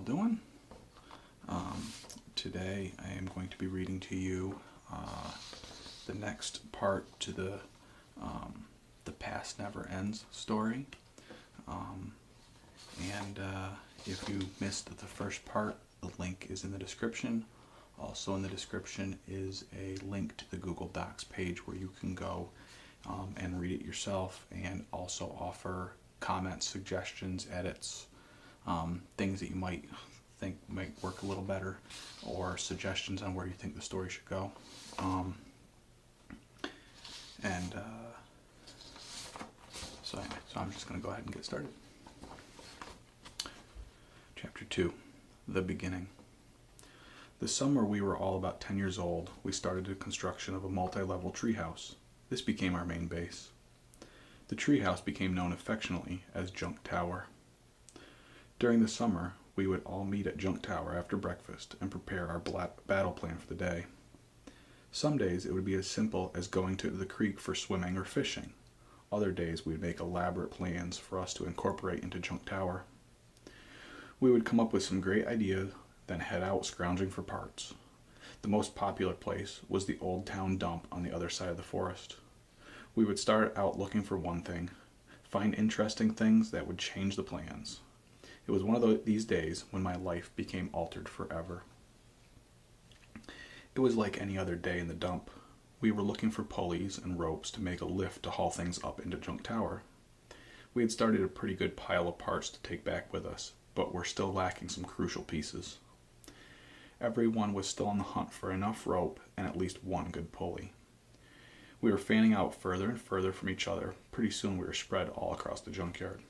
all doing? Today I am going to be reading to you the next part to the Past Never Ends story. If you missed the first part, the link is in the description. Also in the description is a link to the Google Docs page where you can go and read it yourself, and also offer comments, suggestions, edits, things that you might think might work a little better, or suggestions on where you think the story should go. So I'm just going to go ahead and get started. Chapter 2, The Beginning. The summer we were all about 10 years old, we started the construction of a multi-level treehouse. This became our main base. The treehouse became known affectionately as Junk Tower. During the summer, we would all meet at Junk Tower after breakfast and prepare our battle plan for the day. Some days it would be as simple as going to the creek for swimming or fishing. Other days we would make elaborate plans for us to incorporate into Junk Tower. We would come up with some great ideas, then head out scrounging for parts. The most popular place was the old town dump on the other side of the forest. We would start out looking for one thing, find interesting things that would change the plans. It was one of these days when my life became altered forever. It was like any other day in the dump. We were looking for pulleys and ropes to make a lift to haul things up into Junk Tower. We had started a pretty good pile of parts to take back with us, but were still lacking some crucial pieces. Everyone was still on the hunt for enough rope and at least one good pulley. We were fanning out further and further from each other. Pretty soon we were spread all across the junkyard.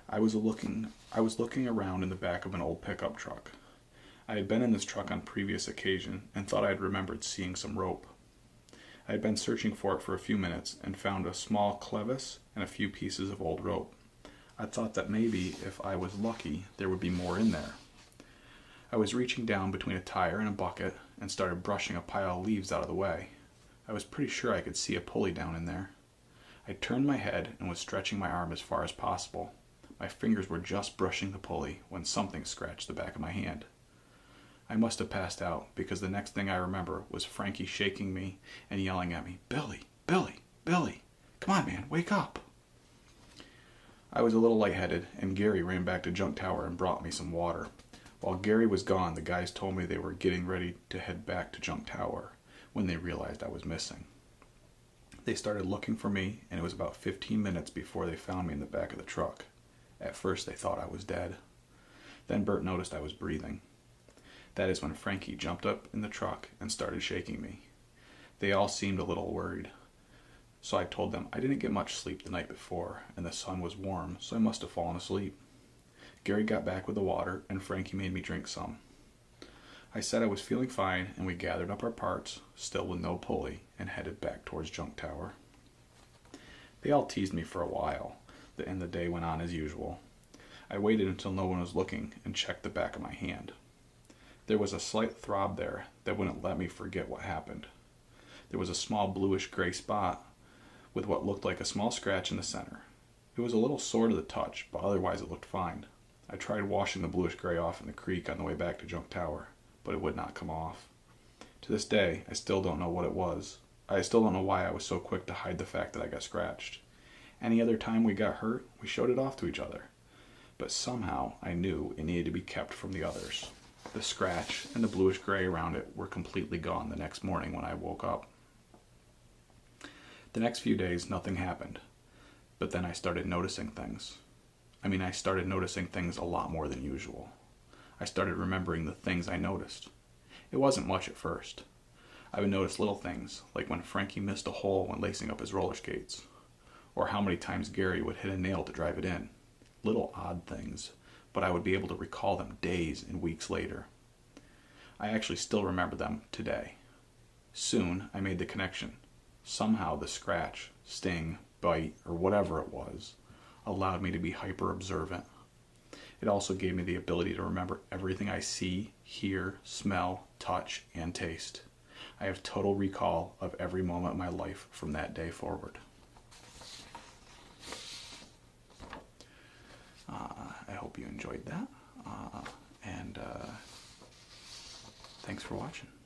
I was looking around in the back of an old pickup truck. I had been in this truck on previous occasion and thought I had remembered seeing some rope. I had been searching for it for a few minutes and found a small clevis and a few pieces of old rope. I thought that maybe if I was lucky there would be more in there. I was reaching down between a tire and a bucket and started brushing a pile of leaves out of the way. I was pretty sure I could see a pulley down in there. I turned my head and was stretching my arm as far as possible. My fingers were just brushing the pulley when something scratched the back of my hand. I must have passed out, because the next thing I remember was Frankie shaking me and yelling at me, "Billy, Billy, Billy, come on man, wake up." I was a little lightheaded, and Gary ran back to Junk Tower and brought me some water. While Gary was gone, the guys told me they were getting ready to head back to Junk Tower when they realized I was missing. They started looking for me, and it was about 15 minutes before they found me in the back of the truck. At first they thought I was dead. Then Bert noticed I was breathing. That is when Frankie jumped up in the truck and started shaking me. They all seemed a little worried. So I told them I didn't get much sleep the night before, and the sun was warm, so I must have fallen asleep. Gary got back with the water, and Frankie made me drink some. I said I was feeling fine, and we gathered up our parts, still with no pulley, and headed back towards Junk Tower. They all teased me for a while, and the day went on as usual. I waited until no one was looking and checked the back of my hand. There was a slight throb there that wouldn't let me forget what happened. There was a small bluish-gray spot with what looked like a small scratch in the center. It was a little sore to the touch, but otherwise it looked fine. I tried washing the bluish-gray off in the creek on the way back to Junk Tower, but it would not come off. To this day, I still don't know what it was. I still don't know why I was so quick to hide the fact that I got scratched. Any other time we got hurt, we showed it off to each other. But somehow I knew it needed to be kept from the others. The scratch and the bluish-gray around it were completely gone the next morning when I woke up. The next few days, nothing happened. But then I started noticing things. I started noticing things a lot more than usual. I started remembering the things I noticed. It wasn't much at first. I would notice little things, like when Frankie missed a hole when lacing up his roller skates, or how many times Gary would hit a nail to drive it in. Little odd things, but I would be able to recall them days and weeks later. I actually still remember them today. Soon I made the connection. Somehow the scratch, sting, bite, or whatever it was, allowed me to be hyper-observant. It also gave me the ability to remember everything I see, hear, smell, touch, and taste. I have total recall of every moment of my life from that day forward. I hope you enjoyed that. And thanks for watching.